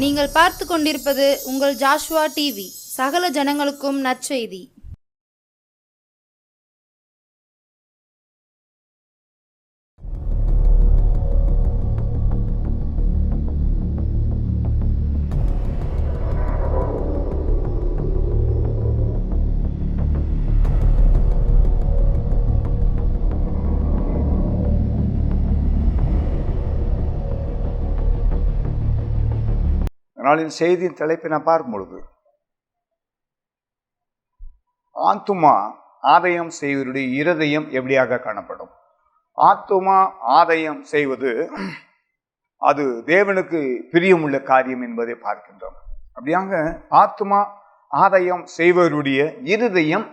நீங்கள் பார்த்து கொண்டிருப்பது உங்கள் ஜாஷுவா டிவி. சகல ஜனங்களுக்கும் நற்செய்தி. நாளின் செய்தியின் தலைப்பை நான் பார்க்கும் பொழுது, ஆத்துமா ஆதாயம் செய்வருடைய இருதயம் எப்படியாக காணப்படும். ஆத்துமா ஆதாயம் செய்வது அது தேவனுக்கு பிரியமுள்ள காரியம் என்பதை பார்க்கின்றோம். அப்படியாக ஆத்துமா ஆதாயம் செய்வருடைய இருதயம்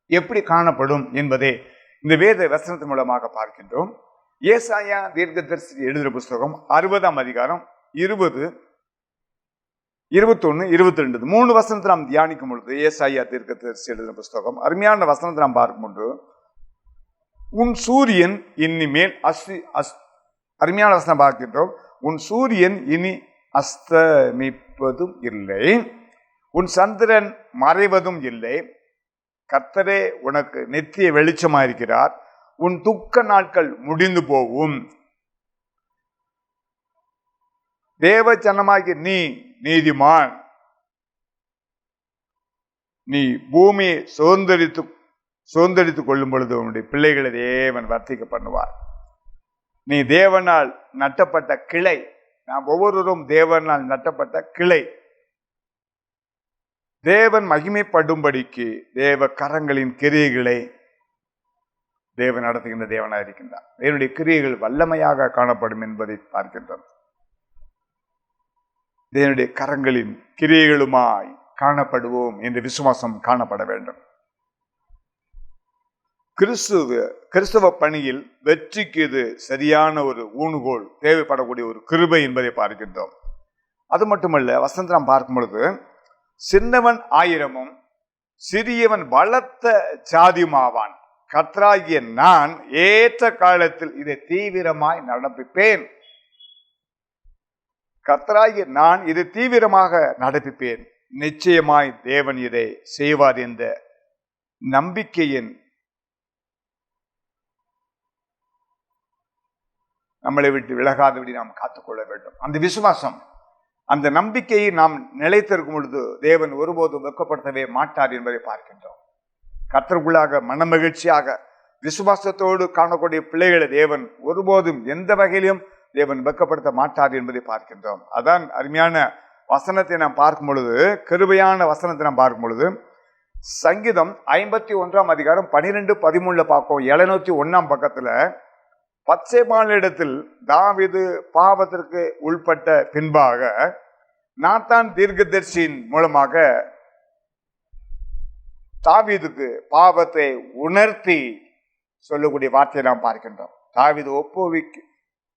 எப்படி காணப்படும் என்பதை இந்த வேத வசனத்தின் மூலமாக பார்க்கின்றோம். ஏசாயா தீர்க்கதரிசி எழுதுகிற புஸ்தகம் 60ஆம் அதிகாரம் 20, 21, 22 3 வசனத்தை நாம் தியானிக்கும் பொழுது, ஏசாயா தீர்க்கதரிசி எழுதின புஸ்தகம் அருமையான வசனத்தை நாம் பார்க்கும்போது, உன் சூரியன் இனிமேல் அருமையான வசனம் பார்க்கின்றோம். உன் சூரியன் இனி அஸ்தமிப்பதும் இல்லை, உன் சந்திரன் மறைவதும் இல்லை. கர்த்தரே உனக்கு நித்திய வெளிச்சமாயிருக்கிறார். உன் துக்க நாட்கள் முடிந்து போகும். தேவ ஜனமாகிய நீ நீதிமான். நீ பூமியை சுதந்திரித்துக் கொள்ளும் பொழுது உன்னுடைய பிள்ளைகளை தேவன் வர்த்திக்க பண்ணுவார். நீ தேவனால் நட்டப்பட்ட கிளை. நாம் ஒவ்வொருவரும் தேவனால் நட்டப்பட்ட கிளை. தேவன் மகிமைப்படும்படிக்கு தேவ கரங்களின் கிரியைகளை தேவன் நடத்துகின்ற தேவனாக இருக்கின்றார். தேவனுடைய கிரியைகள் வல்லமையாக காணப்படும் என்பதை பார்க்கின்றோம். தேவனுடைய கரங்களின் கிரியைகளுமாய் காணப்படுவோம் என்ற விசுவாசம் காணப்பட வேண்டும். கிறிஸ்துவ பணியில் வெற்றிக்கு இது சரியான ஒரு ஊணுகோல், தேவைப்படக்கூடிய ஒரு கிருபை என்பதை பார்க்கின்றோம். அது மட்டுமல்ல, வசந்தம் பார்க்கும் பொழுது, சின்னவன் 1000 சிறியவன் பலத்த ஜாதியுமாவான். கர்த்தராகிய நான் ஏற்ற காலத்தில் இதை தீவிரமாய் நடப்பிப்பேன். கர்த்தராகிய நான் இதை தீவிரமாக நடப்பிப்பேன். நிச்சயமாய் தேவன் இதை செய்வார் என்ற நம்பிக்கையின் நம்மளை விட்டு விலகாதபடி நாம் காத்துக்கொள்ள வேண்டும். அந்த விசுவாசம், அந்த நம்பிக்கையை நாம் நிலைத்திருக்கும் பொழுது தேவன் ஒருபோதும் வெட்கப்படுத்தவே மாட்டார் என்பதை பார்க்கின்றோம். கர்த்தருக்குள்ளாக மனமகிழ்ச்சியாக விசுவாசத்தோடு காணக்கூடிய பிள்ளைகளை தேவன் ஒருபோதும் எந்த வகையிலும் தேவன் வெட்கப்படுத்த மாட்டார் என்பதை பார்க்கின்றோம். அதான் அருமையான வசனத்தை நாம் பார்க்கும் பொழுது, கிருபையான வசனத்தை நாம் பார்க்கும் பொழுது, சங்கீதம் 51ஆம் அதிகாரம் 12, 13 பார்ப்போம். 701ஆம் பக்கத்துல, பத்சேபாளிடத்தில் தாவீது பாவத்திற்கு உள்பட்ட பின்பாக நாத்தான் தீர்க்கதரிசியின் மூலமாக தாவீதுக்கு பாவத்தை உணர்த்தி சொல்லக்கூடிய வார்த்தையை நாம் பார்க்கின்றோம். தாவீது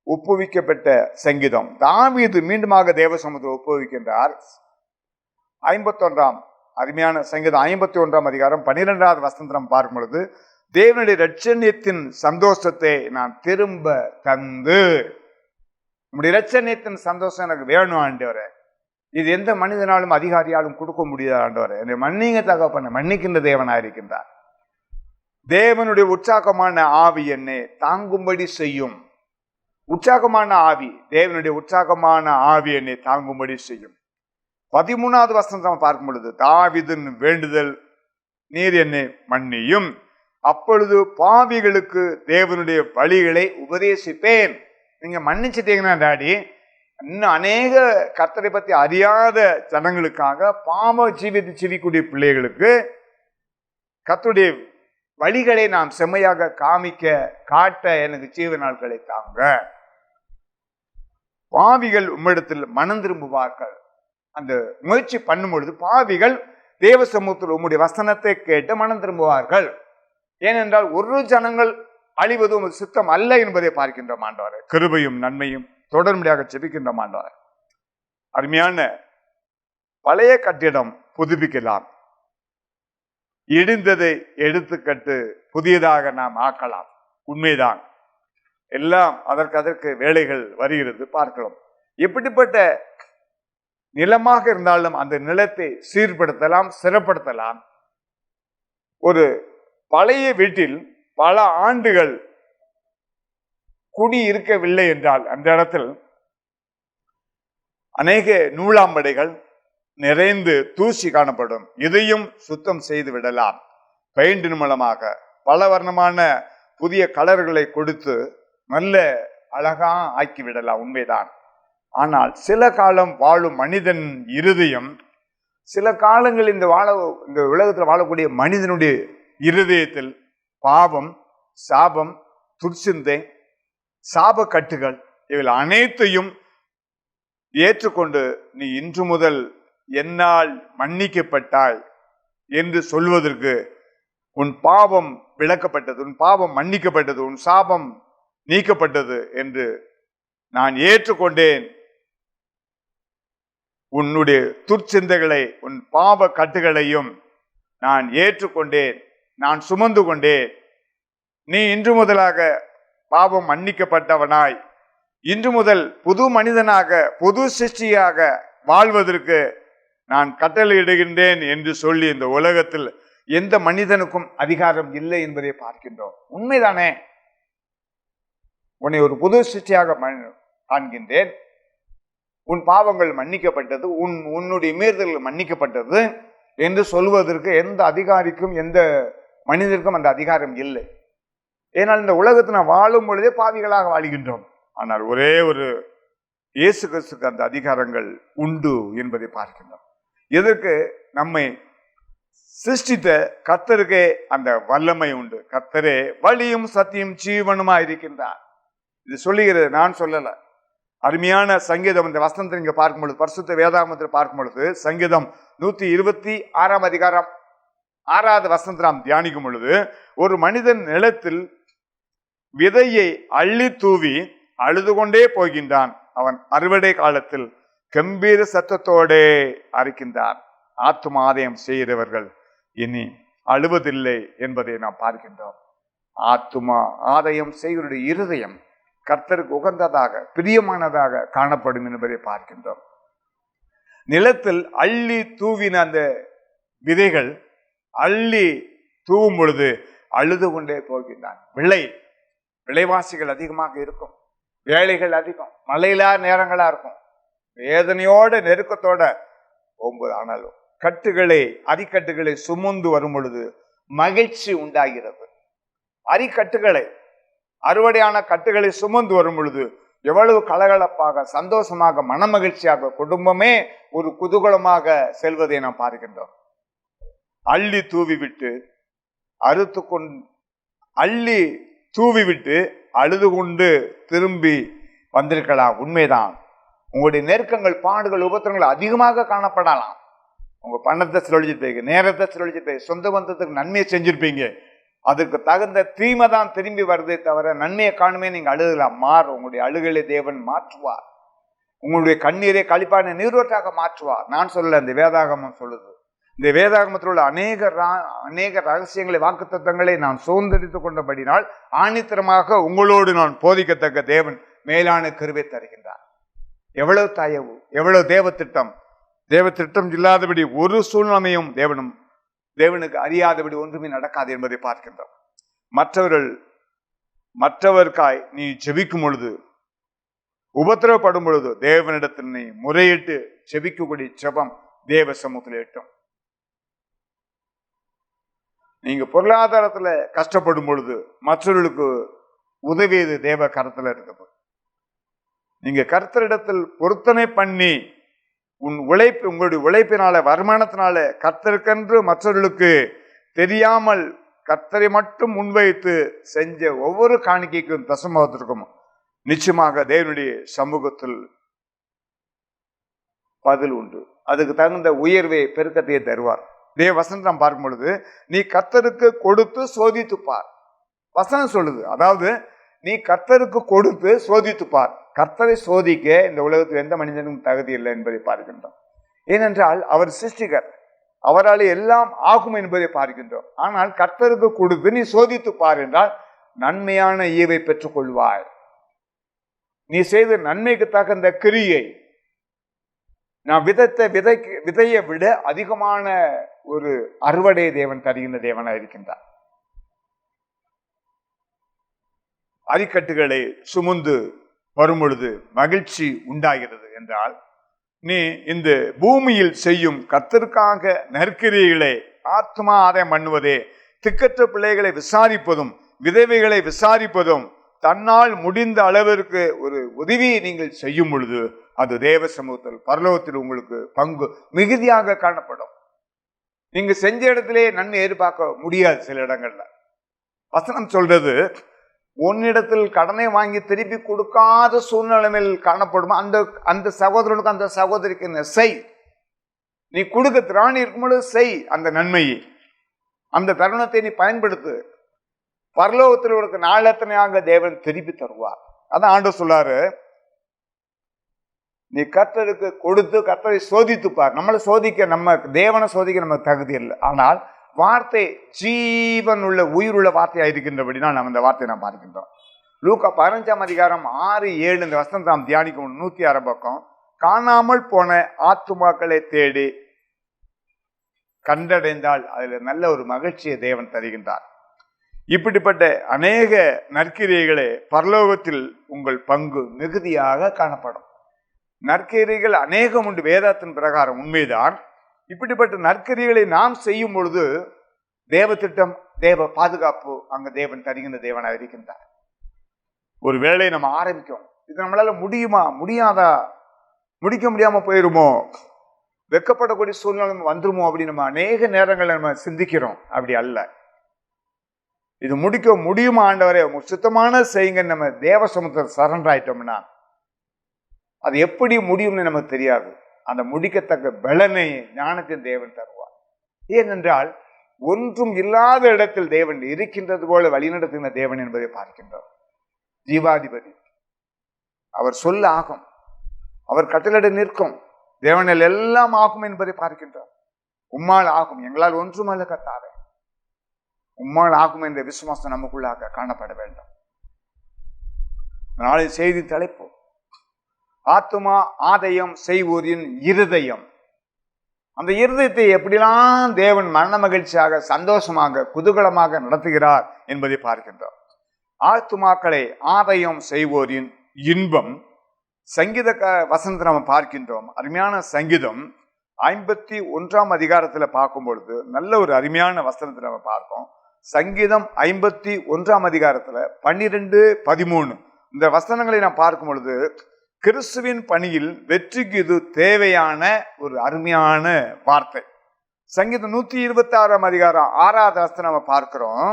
ஒப்புவிக்கப்பட்ட சங்கீதம். தாவீது மீண்டுமாக தேவ சமூகத்தில் ஒப்புவிக்கின்றார். 51ஆம் அருமையான சங்கீதம் 51ஆம் அதிகாரம் 12வது வசனம் பார்க்கும் பொழுது, தேவனுடைய இரட்சணியத்தின் சந்தோஷத்தை நான் திரும்ப தந்து, நம்முடைய இரட்சணியத்தின் சந்தோஷம் எனக்கு வேணும் ஆண்டவரே, இது எந்த மனிதனாலும் அதிகாரியாலும் கொடுக்க முடியாது ஆண்டவரே, என்னை மன்னிங்க தகப்பனே, மன்னிக்கின்ற தேவனாக இருக்கின்றார். தேவனுடைய உற்சாகமான ஆவி என்னை தாங்கும்படி செய்யும். உற்சாகமான ஆவி, தேவனுடைய உற்சாகமான ஆவி என்னை தாங்கும்படி செய்யும். 13வது வசனம் பார்க்கும் பொழுது, தாவீதின் வேண்டுதல், நீர் என்னை மன்னியும், அப்பொழுது பாவிகளுக்கு தேவனுடைய வழிகளை உபதேசிப்பேன். நீங்க மன்னிச்சிட்டீங்கன்னா டாடி, இன்னும் அநேக கர்த்தரை பத்தி அறியாத ஜனங்களுக்காக, பாவ ஜீவித்து ஜீவிக்கூடிய பிள்ளைகளுக்கு கர்த்தருடைய வழிகளை நாம் செம்மையாக காட்ட எனக்கு ஜீவ நாட்களை தாங்க. பாவிகள் உம்மிடத்தில் மனம் திரும்புவார்கள். அந்த முயற்சி பண்ணும் பொழுது பாவிகள் தேவ சமூகத்தில் உம்முடைய வசனத்தை கேட்டு மனம் திரும்புவார்கள். ஏனென்றால் ஒரு ஜனங்கள் அழிவது உமது சித்தம் அல்ல என்பதை பார்க்கின்றோம் ஆண்டவரே. கிருபையும் நன்மையும் தொடர்முடியாக செபிக்கின்றோம் ஆண்டவரே. அருமையான பழைய கட்டிடம் புதுப்பிக்கலாம், இடிந்ததை எடுத்துக்கட்டு புதியதாக நாம் ஆக்கலாம். உண்மைதான். எல்லாம் அதற்கு வேலைகள் வருகிறது பார்க்கலாம். எப்படிப்பட்ட நிலமாக இருந்தாலும் அந்த நிலத்தை சீர்படுத்தலாம், சிறப்படுத்தலாம். ஒரு பழைய வீட்டில் பல ஆண்டுகள் குடி இருக்கவில்லை என்றால் அந்த இடத்தில் அநேக நூலாம்படைகள் நிறைந்து தூசி காணப்படும். இதையும் சுத்தம் செய்து விடலாம். பெயிண்டின் மூலமாக பல வர்ணமான புதிய கலர்களை கொடுத்து நல்ல அழகா ஆக்கி விடலாம், உண்மைதான். ஆனால் சில காலம் வாழும் மனிதன் இருதயம், சில காலங்கள் இந்த உலகத்தில் வாழக்கூடிய மனிதனுடைய இருதயத்தில் பாவம், சாபம், துர்சிந்தை, சாப கட்டுகள் இவைகள் அனைத்தையும் ஏற்றுக்கொண்டு நீ இன்று முதல் என்னால் மன்னிக்கப்பட்டாய் என்று சொல்வதற்கு, உன் பாவம் விளக்கப்பட்டது, உன் பாவம் மன்னிக்கப்பட்டது, உன் சாபம் நீக்கப்பட்டது என்று நான் ஏற்றுக்கொண்டேன், உன்னுடைய துர்ச்சிந்தைகளை, உன் பாவ கட்டுகளையும் நான் ஏற்றுக்கொண்டேன், நான் சுமந்து கொண்டேன், நீ இன்று முதலாக பாவம் மன்னிக்கப்பட்டவனாய் இன்று முதல் புது மனிதனாக புது சிருஷ்டியாக வாழ்வதற்கு நான் கட்டளையிடுகின்றேன் என்று சொல்லி இந்த உலகத்தில் எந்த மனிதனுக்கும் அதிகாரம் இல்லை என்பதை பார்க்கின்றோம். உண்மைதானே? உன்னை ஒரு புது சிருஷ்டியாக காண்கின்றேன், உன் பாவங்கள் மன்னிக்கப்பட்டது, உன்னுடைய மீறுதல்கள் மன்னிக்கப்பட்டது என்று சொல்வதற்கு எந்த அதிகாரிக்கும் எந்த மனிதருக்கும் அந்த அதிகாரம் இல்லை. ஏனால் இந்த உலகத்தில் நாம் வாழும் பொழுதே பாவிகளாக வாழ்கின்றோம். ஆனால் ஒரே ஒரு இயேசு கிறிஸ்துக்கு அந்த அதிகாரங்கள் உண்டு என்பதை பார்க்கின்றோம். இதற்கு நம்மை சிருஷ்டித்த கர்த்தருக்கே அந்த வல்லமை உண்டு. கர்த்தரே வழியும் சத்தியும் ஜீவனுமா இருக்கின்றார். இது சொல்லுகிறது, நான் சொல்லல. அருமையான சங்கீதம், இந்த வசனத்தை நீங்க பார்க்கும் பொழுது, பரிசுத்த வேதாகமத்தில் பார்க்கும் பொழுது, சங்கீதம் 126 அதிகாரம் 6வது வசனத்தை நாம் தியானிக்கும் பொழுது, ஒரு மனிதன் நிலத்தில் விதையை அள்ளி தூவி அழுது கொண்டே போகின்றான், அவன் அறுவடை காலத்தில் கம்பீர சத்தத்தோடே அறுக்கின்றான். ஆத்தும ஆதாயம் செய்கிறவர்கள் இனி அழுவதில்லை என்பதை நாம் பார்க்கின்றோம். ஆத்தும ஆதாயம் செய்கிறவருடைய இருதயம் கர்த்தருக்கு உகந்ததாக பிரியமானதாக காணப்படும் என்பதை பார்க்கின்றோம். நிலத்தில் அள்ளி தூவின அந்த விதைகள் அள்ளி தூவும் பொழுது அழுது கொண்டே போகின்றான். விலைவாசிகள் அதிகமாக இருக்கும், வேலைகள் அதிகம், மழையிலா நேரங்களா இருக்கும், வேதனையோட நெருக்கத்தோட போகும்போது, ஆனாலும் அரிக்கட்டுகளை சுமந்து வரும் பொழுது மகிழ்ச்சி உண்டாகிறது. அரிக்கட்டுகளை, அறுவடையான கட்டுகளை சுமந்து வரும் பொழுது எவ்வளவு கலகலப்பாக, சந்தோஷமாக, மனமகிழ்ச்சியாக, குடும்பமே ஒரு குதூகலமாக செல்வதை நாம் பார்க்கின்றோம். அள்ளி தூவிவிட்டு அழுது கொண்டு திரும்பி வந்திருக்கலாம். உண்மைதான். உங்களுடைய நெருக்கங்கள், பாடுகள், உபத்திரங்கள் அதிகமாக காணப்படலாம். உங்க பணத்தை செலவழிச்சிருப்பீங்க, நேரத்தை செலவழிச்சிருப்பீங்க, சொந்த பந்தத்துக்கு நன்மையை செஞ்சிருப்பீங்க. அதுக்கு தகுந்த தீமை தான் திரும்பி வருதே தவிர நன்மையை காணுமே நீங்க அழுகலாம். உங்களுடைய அழுகலை தேவன் மாற்றுவார். உங்களுடைய கண்ணீரை களிப்பான நீரோட்டாக மாற்றுவார். நான் சொல்லல, இந்த வேதாகமம் சொல்லுது. இந்த வேதாகமத்தில் உள்ள அநேக ரகசியங்களை, வாக்குத்தத்தங்களை நான் சுதந்திரித்துக் கொண்டபடினால் ஆணித்தரமாக உங்களோடு நான் போதிக்கத்தக்க தேவன் மேலான கிருபை தருகின்றார். எவ்வளவு தயவு, எவ்வளவு தேவ திட்டம் இல்லாதபடி ஒரு சூழ்நிலையும் தேவனுக்கு அறியாதபடி ஒன்றுமே நடக்காது என்பதை பார்க்கின்றோம். மற்றவர்காய் நீ ஜெபிக்கும் பொழுது, உபத்திரவப்படும் பொழுது தேவனிடத்தில் நீ முறையிட்டு ஜெபிக்கக்கூடிய ஜெபம் தேவ சமூகத்தில் எட்டும். நீங்க பொருளாதாரத்துல கஷ்டப்படும் பொழுது மற்றவர்களுக்கு உதவியது தேவ கரத்துல இருக்குது. நீங்க கர்த்தரிடத்தில் பொருத்தனை பண்ணி உங்களுடைய உழைப்பினால, வருமானத்தினால கர்த்தருக்கென்று மற்றவர்களுக்கு தெரியாமல் கர்த்தரை மட்டும் முன்வைத்து செஞ்ச ஒவ்வொரு காணிக்கைக்கும் தசமத்திற்கும் நிச்சயமாக தேவனுடைய சமூகத்தில் பதில் உண்டு. அதுக்கு தகுந்த உயர்வை, பெருக்கத்தையே தருவார். தேவ வசனம் நாம் பார்க்கும் பொழுது, நீ கர்த்தருக்கு கொடுத்து சோதித்துப்பார். வசனம் சொல்லுது, அதாவது நீ கர்த்தருக்கு கொடுத்து சோதித்துப்பார். கர்த்தரை சோதிக்க இந்த உலகத்தில் எந்த மனிதனுக்கும் தகுதி இல்லை என்பதை பார்க்கின்றோம். ஏனென்றால் அவர் சிருஷ்டிகர், அவரால் எல்லாம் ஆகும் என்பதை பார்க்கின்றோம். ஆனால் கர்த்தருக்கு கொடுத்து நீ சோதித்துப்பார் என்றால் நன்மையான ஈவை பெற்றுக் கொள்வாய். நீ செய்த நன்மைக்கு தகுந்த கிரியை, நான் விதைத்த விதையை விட அதிகமான ஒரு அறுவடை தேவன் தருகின்ற தேவனாக இருக்கின்றார். அரிக்கட்டுகளை சுமந்து வரும் பொழுது மகிழ்ச்சி உண்டாகிறது என்றால், நீ இந்த பூமியில் செய்யும் கர்த்தருக்காக நற்கிரியைகளை ஆத்மா ஆதாயம் பண்ணுவதே, திக்கற்ற பிள்ளைகளை விசாரிப்பதும் விதவைகளை விசாரிப்பதும், தன்னால் முடிந்த அளவிற்கு ஒரு உதவியை நீங்கள் செய்யும் பொழுது அது தேவ சமூகத்தில் பரலோகத்தில் உங்களுக்கு பங்கு மிகுதியாக காணப்படும். நீங்க செஞ்ச இடத்திலே நன்மை எதிர்பார்க்க முடியாது. சில இடங்கள்ல வசனம் சொல்றது, உன்னிடத்தில் கடனை வாங்கி திருப்பி கொடுக்காத சூழ்நிலையில் காணப்படும் அந்த அந்த சகோதரனுக்கு அந்த சகோதரிக்கு என்ன செய். நீ கொடுக்க திராணி இருக்கும்போது செய் அந்த நன்மையை, அந்த தருணத்தை நீ பயன்படுத்து. பரலோகத்தில் உனக்கு நாளத்தனையாக தேவன் திருப்பி தருவார். அதான் ஆண்டவர் சொல்றாரு, நீ கர்த்தருக்கு கொடுத்து கர்த்தரை சோதித்துப்பார். நம்மளை சோதிக்க, நம்ம தேவனை சோதிக்க நமக்கு தகுதி இல்லை. ஆனால் வார்த்தை ஜீவன் உள்ள உயிருள்ள வார்த்தையா இருக்கின்றபடினா நம்ம இந்த வார்த்தையை நாம் பார்க்கின்றோம். லூக்கா 15ஆம் அதிகாரம் 6-7 இந்த வசனத்தை நாம் தியானிக்கும் 106 பக்கம். காணாமல் போன ஆத்துமாக்களை தேடி கண்டடைந்தால் அதில் நல்ல ஒரு மகிழ்ச்சியை தேவன் தருகின்றார். இப்படிப்பட்ட அநேக நற்கிரியைகளே பரலோகத்தில் உங்கள் பங்கு மிகுதியாக காணப்படும். நற்கிரியைகள் அநேகம் உண்டு வேதத்தின் பிரகாரம், உண்மைதான். இப்படிப்பட்ட நற்கிரியைகளை நாம் செய்யும் பொழுது தேவ திட்டம், தேவ பாதுகாப்பு அங்கு தேவன் தருகின்ற தேவனாக இருக்கின்றார். ஒரு வேளையை நம்ம ஆரம்பிக்கும், இது நம்மளால முடியுமா முடியாதா, முடிக்க முடியாம போயிருமோ, வெக்கப்படக்கூடிய சூழ்நிலை வந்துருமோ அப்படின்னு நம்ம அநேக நேரங்களில் நம்ம சிந்திக்கிறோம். அப்படி அல்ல. இது முடிக்க முடியுமா ஆண்டவரே, சுத்தமான செய்யுங்க. நம்ம தேவ சமூகத்தில் சரண்டர் ஆயிட்டோம்னா அது எப்படி முடியும்னு நமக்கு தெரியாது. அந்த முடிக்கத்தக்க பலனை ஞானத்தின் தேவன் தருவார். ஏனென்றால் ஒன்றும் இல்லாத இடத்தில் தேவன் இருக்கின்றது போல வழிநடத்துகின்ற தேவன் என்பதை பார்க்கின்றோம். ஜீவாதிபதி, அவர் சொல்ல ஆகும், அவர் கட்டளை நிற்கும், தேவனில் எல்லாம் ஆகும் என்பதை பார்க்கின்றோம். உம்மால் ஆகும், எங்களால் ஒன்றுமல்ல கர்த்தாவே, உம்மால் ஆகும் என்ற விசுவாசம் நமக்குள்ளாக காணப்பட வேண்டும். நாளை செய்தி தலைப்பு, ஆத்துமா ஆதாயம் செய்வோரின் இருதயம். அந்த இருதயத்தை எப்படிலாம் தேவன் மரண மகிழ்ச்சியாக, சந்தோஷமாக, குதூகலமாக நடத்துகிறார் என்பதை பார்க்கின்றோம். ஆத்துமாக்களை ஆதாயம் செய்வோரின் இன்பம். சங்கீத வசனத்தை நம்ம பார்க்கின்றோம். அருமையான சங்கீதம் 51ஆம் அதிகாரத்தில் பார்க்கும் பொழுது நல்ல ஒரு அருமையான வசனத்தை நம்ம பார்ப்போம். சங்கீதம் 51ஆம் அதிகாரத்துல 12-13 இந்த வசனங்களை நாம் பார்க்கும் பொழுது கிறிஸ்துவின் பணியில் வெற்றிக்கு இது தேவையான ஒரு அருமையான வார்த்தை. சங்கீதம் 126ஆம் அதிகாரம் 6வது வசனம் நம்ம பார்க்கிறோம்.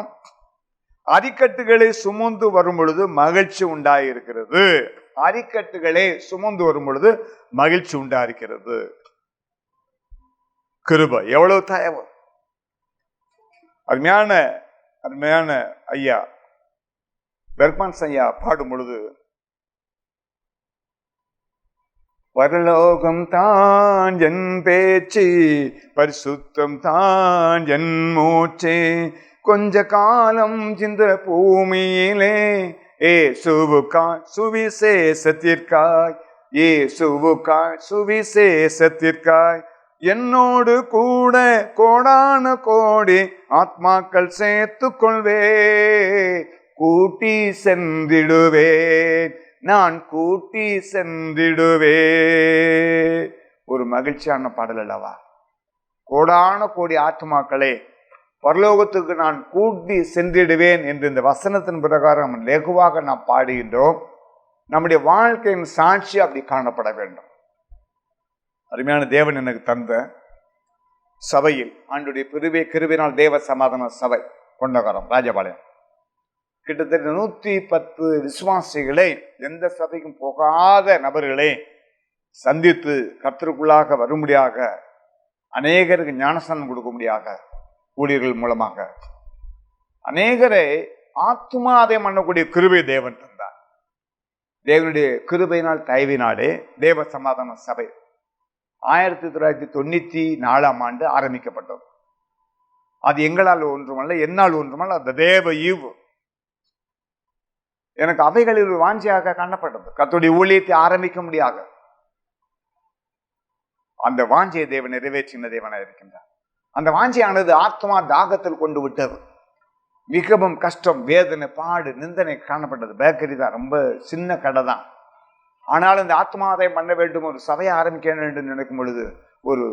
அரிக்கட்டுகளை சுமந்து வரும் பொழுது மகிழ்ச்சி உண்டாயிருக்கிறது. அரிக்கட்டுகளை சுமந்து வரும் பொழுது மகிழ்ச்சி உண்டாயிருக்கிறது. கிருபை எவ்வளவு தயவு. அருமையான அருமையான ஐயா பெர்க்மன்ஸ் ஐயா பாடும் பொழுது, பரலோகம் தான் என் பேச்சு, பரிசுத்தம் தான் என் மூச்சு, கொஞ்ச காலம் இந்த பூமியிலே இயேசுவுக்காய் சுவிசேஷத்திற்காய், இயேசுவுக்காய் சுவிசேஷத்திற்காய் என்னோடு கூட கோடான கோடி ஆத்மாக்கள் சேர்த்து கொள்வே, கூட்டி சென்றிடுவேன், நான் கூட்டி சென்றிடுவே. ஒரு மகிழ்ச்சியான பாடல் அல்லவா? கோடான கோடி ஆத்மாக்களை பரலோகத்துக்கு நான் கூட்டி சென்றிடுவேன் என்று இந்த வசனத்தின் பிரகாரம் லகுவாக நாம் பாடுகின்றோம். நம்முடைய வாழ்க்கையின் சாட்சி அப்படி காணப்பட வேண்டும். அருமையான தேவன் எனக்கு தந்த சபையில் ஆண்டுடைய கிருபையினால் தேவ சமாதான சபை கொண்டகரம் ராஜபாளையம் கிட்டத்தட்ட 110 விசுவாசிகளை, எந்த சபைக்கும் போகாத நபர்களை சந்தித்து கர்த்தருக்குள்ளாக வரும்படியாக, அநேகருக்கு ஞானஸ்தானம் கொடுக்க முடியாக, ஊழியர்கள் மூலமாக அநேகரை ஆத்துமாதை பண்ணக்கூடிய கிருபை தேவன் தந்தார். தேவனுடைய கிருபையினால் தயவினாலே தேவ சமாதான சபை 1994ஆம் ஆண்டு ஆரம்பிக்கப்பட்டது. அது எங்களால் ஒன்றுமல்ல, என்னால் ஒன்றுமல்ல, அந்த தேவ ஈவு. எனக்கு அவைகளில் வாஞ்சியாக காணப்பட்டது. கர்த்தருடைய ஊழியத்தை ஆரம்பிக்க முடியாது. அந்த வாஞ்சையை தேவன் நிறைவேற்றின தேவனாக இருக்கின்றார். அந்த வாஞ்சையானது ஆத்மா தாகத்தில் கொண்டு விட்டது. மிகவும் கஷ்டம், வேதனை, பாடு, நிந்தனை காணப்பட்டது. பேக்கரி தான், ரொம்ப சின்ன கடை தான். ஆனால் இந்த ஆத்மாதாயம் பண்ண வேண்டும், ஒரு சபையை ஆரம்பிக்க வேண்டும் நினைக்கும் பொழுது ஒரு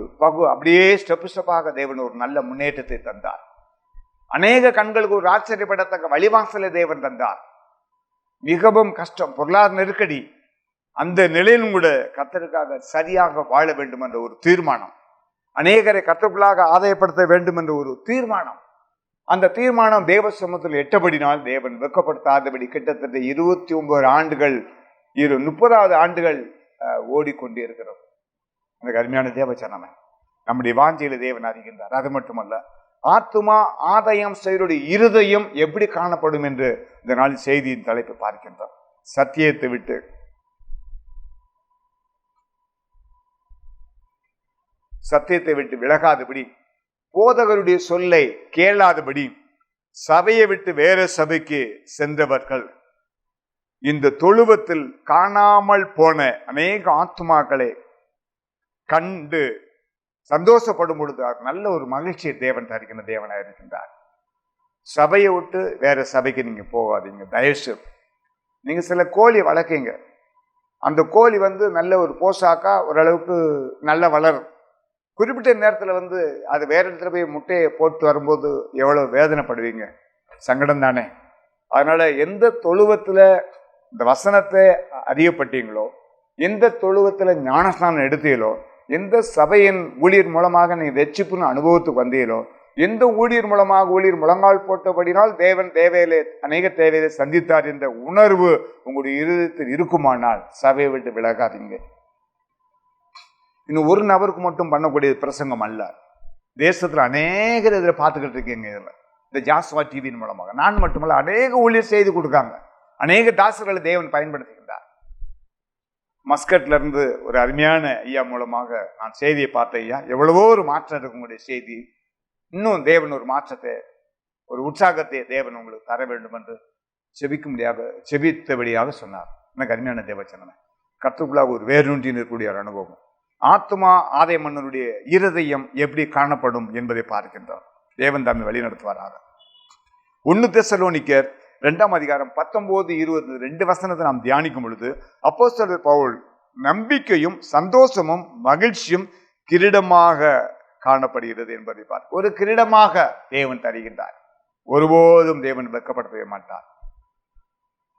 அப்படியே ஸ்டெப்பாக தேவன் ஒரு நல்ல முன்னேற்றத்தை தந்தார். அநேக கண்களுக்கு ஒரு ஆச்சரியப்படத்தக்க வழிவாசலை தேவன் தந்தார். மிகவும் கஷ்டம், பொருளாதார நெருக்கடி, அந்த நிலையிலும் கூட கர்த்தருக்காக சரியாக வாழ வேண்டும் என்ற ஒரு தீர்மானம், அநேகரை கர்த்தருக்குள்ளாக ஆதாயப்படுத்த வேண்டும் என்ற ஒரு தீர்மானம். அந்த தீர்மானம் தேவ சமூகத்தில் எட்டபடினால் தேவன் வெட்கப்படுத்தாதபடி கிட்டத்தட்ட 29 ஆண்டுகள் 30வது ஆண்டுகள் ஓடிக்கொண்டே இருக்கிறோம். எனக்கு அருமையான தேவச்சனமே, நம்முடைய வாஞ்சையில தேவன் அறிகின்றார். அது மட்டுமல்ல, ஆத்துமா ஆதாயம் செய்வருடைய இருதயம் எப்படி காணப்படும் என்று இந்த நாளின் செய்தியின் தலைப்பு பார்க்கின்றோம். சத்தியத்தை விட்டு விலகாதபடி, போதகருடைய சொல்லை கேளாதபடி, சபையை விட்டு வேற சபைக்கு சென்றவர்கள், இந்த தொழுவத்தில் காணாமல் போன அநேக ஆத்துமாக்களை கண்டு சந்தோஷப்படும் பொழுது நல்ல ஒரு மகிழ்ச்சியை தேவன் தருகின்ற தேவனாக இருக்கின்றார். சபையை விட்டு வேற சபைக்கு நீங்க போகாதீங்க. தயவுசெய்து நீங்க சில கோழி வளர்க்கீங்க, அந்த கோழி நல்ல ஒரு போஷாக்கா ஓரளவுக்கு நல்ல வளரும். குறிப்பிட்ட நேரத்தில் அது வேற இடத்துல போய் முட்டையை போட்டு வரும்போது எவ்வளவு வேதனைப்படுவீங்க, சங்கடம் தானே. அதனால எந்த தொழுவத்துல இந்த வசனத்தை அறியப்பட்டீங்களோ, எந்த தொழுவத்துல ஞானஸ்நானம் எடுத்தீங்களோ, எந்த சபையின் ஊழியர் மூலமாக நீ ரட்சிப்புன்னு அனுபவத்துக்கு வந்தீங்களோ, எந்த ஊழியர் மூலமாக ஊழியர் முழங்கால் போட்டபடினால் தேவன் தேவையிலே அநேக தேவையிலே சந்தித்தார் என்ற உணர்வு உங்களுடைய இருதயத்தில் இருக்குமானால் சபையை விட்டு விலகாதீங்க. இன்னும் ஒரு நபருக்கு மட்டும் பண்ணக்கூடிய பிரசங்கம் அல்ல. தேசத்துல அநேகர் இதில் பார்த்துக்கிட்டு இருக்கீங்க. இதில் இந்த ஜாஸ்வா டிவியின் மூலமாக நான் மட்டுமல்ல, அநேக ஊழியர் செய்து கொடுக்காங்க, அநேக தாசர்களை தேவன் பயன்படுத்துகின்றார். மஸ்கட்ல இருந்து ஒரு அருமையான ஐயா மூலமாக நான் செய்தியை பார்த்த ஐயா, எவ்வளவோ ஒரு மாற்றம் இருக்குங்களுடைய செய்தி. இன்னும் தேவன் ஒரு மாற்றத்தை, ஒரு உற்சாகத்தை தேவன் உங்களுக்கு தர வேண்டும் என்று செபித்தபடியாக சொன்னார். எனக்கு அருமையான தேவச்சனமே, கர்த்தருக்குள்ளாக ஒரு வேரூன்றி இருக்கக்கூடிய ஒரு அனுபவம். ஆத்மா ஆதாய மன்னருடைய இருதயம் எப்படி காணப்படும் என்பதை பார்க்கின்றோம். தேவன் தாமே வழி நடத்துவாராக. 1 தெசலோனிக்கர் 2ஆம் அதிகாரம் 19-20 2 வசனத்தை நாம் தியானிக்கும் பொழுது, அப்போஸ்தலர் பவுல் நம்பிக்கையும் சந்தோஷமும் மகிழ்ச்சியும் கிரீடமாக காணப்படுகிறது என்பதை பார்க்க, ஒரு கிரீடமாக தேவன் தருகின்றார். ஒருபோதும் தேவன் வெட்கப்படுத்தவே மாட்டார்.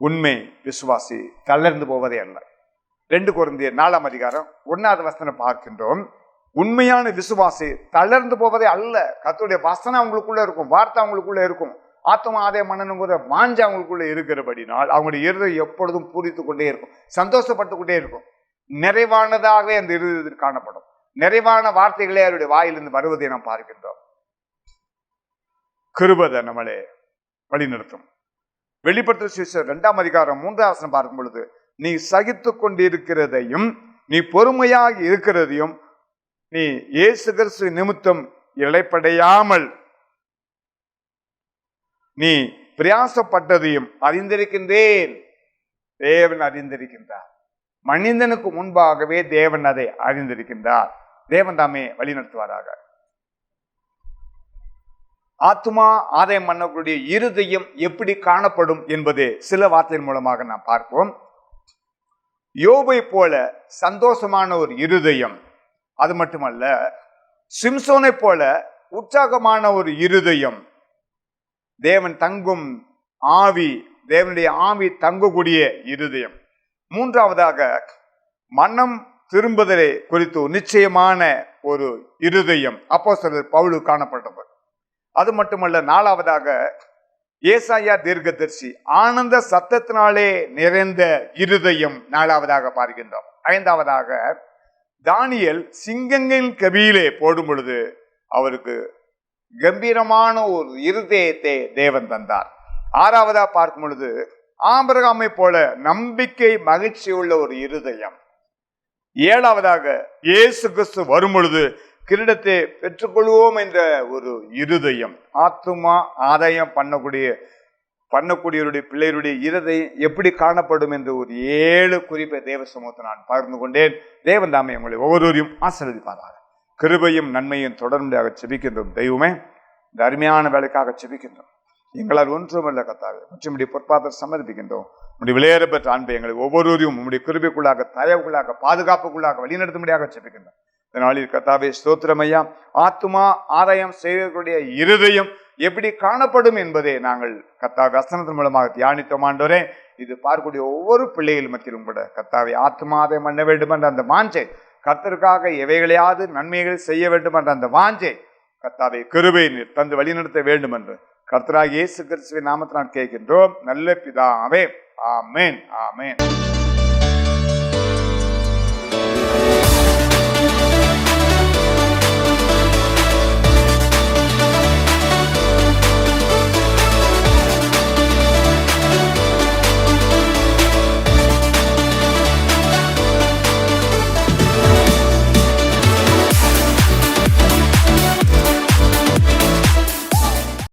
உண்மை விசுவாசி தளர்ந்து போவதே அல்ல. 2 கொரிந்தியர் 4ஆம் அதிகாரம் 1வது வசனம் பார்க்கின்றோம். உண்மையான விசுவாசி தளர்ந்து போவதே அல்ல. கர்த்தருடைய வசனம் அவங்களுக்குள்ள இருக்கும், வார்த்தை அவங்களுக்குள்ள இருக்கும், ஆத்மா ஆதாய மன்னனுங்கிற வாஞ்சை அவங்களுக்குள்ள இருக்கிறபடினால் அவங்களுடைய இருதயம் எப்பொழுதும் பூரித்து கொண்டே இருக்கும், சந்தோஷப்பட்டு கொண்டே இருக்கும். நிறைவானதாகவே அந்த இருதயத்தில் காணப்படும். நிறைவான வார்த்தைகளே அவருடைய வாயிலிருந்து வருவதை நாம் பார்க்கின்றோம். கிருபை நம்மளே வழிநடத்தும். வெளிப்படுத்தல் சுவிசேஷம் 2ஆம் அதிகாரம் 3ஆம் வசனம் பார்க்கும் பொழுது, நீ சகித்து கொண்டிருக்கிறதையும் நீ பொறுமையாக இருக்கிறதையும் நீ இயேசு கிறிஸ்து நிமித்தம் இளைப்படையாமல் நீ பிரயாசப்பட்டதையும் அறிந்திருக்கின்றேன். தேவன் அறிந்திருக்கின்றார். மனிதனுக்கு முன்பாகவே தேவன் அதை அறிந்திருக்கின்றார். தேவன் தாமே வழி நடத்துவாராக. ஆத்மா ஆதாயம் பண்ணக்கூடிய இருதயம் எப்படி காணப்படும் என்பது சில வார்த்தையின் மூலமாக நாம் பார்ப்போம். யோபை போல சந்தோஷமான ஒரு இருதயம், அது மட்டுமல்ல, சிம்சோனை போல உற்சாகமான ஒரு இருதயம், தேவன் தங்கும் ஆவி, தேவனுடைய ஆவி தங்கக்கூடிய இருதயம். 3ஆவதாக மனம் திரும்புதலை குறித்து நிச்சயமான ஒரு இருதயம் அப்போஸ்தலர் பவுல் காணப்பட்டது. அது மட்டுமல்ல, 4ஆவதாக ஏசாயா தீர்க்கதரிசி ஆனந்த சத்தத்தினாலே நிறைந்த இருதயம் 4ஆவதாக பார்க்கின்றோம். 5ஆவதாக தானியேல் சிங்கங்களின் கபியிலே போடும் பொழுது அவருக்கு கம்பீரமான ஒரு இருதயத்தை தேவன் தந்தார். 6ஆவதாக பார்க்கும் பொழுது ஆபிரகாமை போல நம்பிக்கை மகிழ்ச்சி உள்ள ஒரு இருதயம். 7ஆவதாக இயேசு கிறிஸ்து வரும் பொழுது கிரீடத்தை பெற்றுக்கொள்வோம் என்ற ஒரு இருதயம். ஆத்துமா ஆதாயம் பண்ணக்கூடிய பண்ணக்கூடியவருடைய பிள்ளைகளுடைய இருதயம் எப்படி காணப்படும் என்று ஒரு 7 குறிப்பை தேவ சமூகத்தை நான் பகிர்ந்து கொண்டேன். தேவன் தாமே உங்களை ஒவ்வொருவரையும் ஆசீர்வதிப்பாராக. கிருபையும் நன்மையும் தொடர்ந்து செபிக்கின்றோம். தெய்வமே, இந்த அருமையான வேலைக்காக செபிக்கின்றோம். எங்களால் ஒன்றுமல்ல கர்த்தாவே, முற்றுமுடி பொற்பாதர் சமர்ப்பிக்கின்றோம். உடைய விளையாட பெற்ற அன்பை எங்களை ஒவ்வொருவரையும் உங்களுடைய கிருபைக்குள்ளாக, தயவுக்குள்ளாக, பாதுகாப்புக்குள்ளாக வழிநடத்தும்படியாக செபிக்கின்றோம். இதனாலில் கர்த்தாவே ஸ்தோத்திரம் ஐயா. ஆத்துமா ஆதாயம் செய்வர்களுடைய இருதயம் எப்படி காணப்படும் என்பதை நாங்கள் கர்த்தாவே வசனத்தின் மூலமாக தியானித்தோம். ஆண்டவரே, இது பார்க்கக்கூடிய ஒவ்வொரு பிள்ளைகள் மத்தியிலும் கூட கர்த்தாவே ஆத்துமா ஆதாயம் பண்ண வேண்டும் என்ற அந்த வாஞ்சை, கர்த்தருக்காக எவைகளையாவது நன்மைகள் செய்ய வேண்டும் என்ற அந்த வாஞ்சை கர்த்தாவே கிருபை தந்து வழிநடத்த வேண்டும் என்று கர்த்தராகிய இயேசு கிறிஸ்துவின் நாமத்தில் நான் கேட்கின்றோம். நல்ல பிதாவே, ஆமென், ஆமென்.